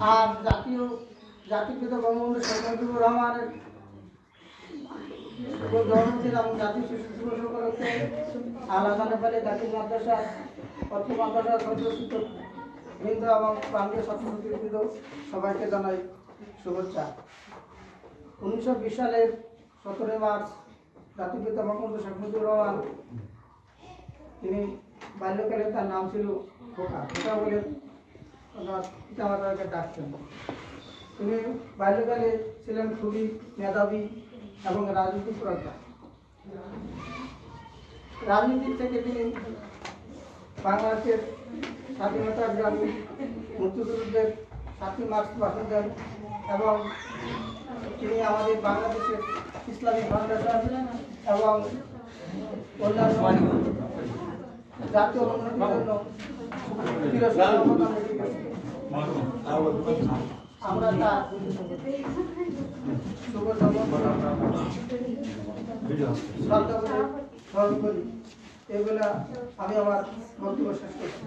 আর জাতিপিতা বঙ্গবন্ধু শেখ মুজিবুর রহমানের জন্মদিন এবং জাতীয় শিশু দিবস উপলক্ষে আলাদানে ফেলে জাতীয় মাদ্রাসা অর্থ মাদ্রাসা ছাত্রশিক্ষক বৃন্দ এবং প্রান্তীয় ছাত্রছাত্রীবৃন্দ সবাইকে জানাই শুভেচ্ছা। 1920 সালের 17 মার্চ জাতিপিতা বঙ্গবন্ধু শেখ মুজিবুর রহমান তিনি বাল্যকালে তার নাম ছিল খোকা বলে পিতামাতাকে ডাকতেন। তিনি বাল্যকালে ছিলেন খুবই মেধাবী এবং রাজনীতি প্রজ্ঞা। রাজনীতি থেকে তিনি বাংলাদেশের স্বাধীনতা বিরোধী মুক্তিযুদ্ধের 7ই মার্চ ভাষণ দেন এবং তিনি আমাদের বাংলাদেশের ইসলামী ফাউন্ডেশন এবং অন্যান্য জাতীয় উন্নতির জন্য আমরা তার শুভ জন্মদিন স্মরণ করি। এগুলা আমি আমার বক্তব্য শেষ করছি।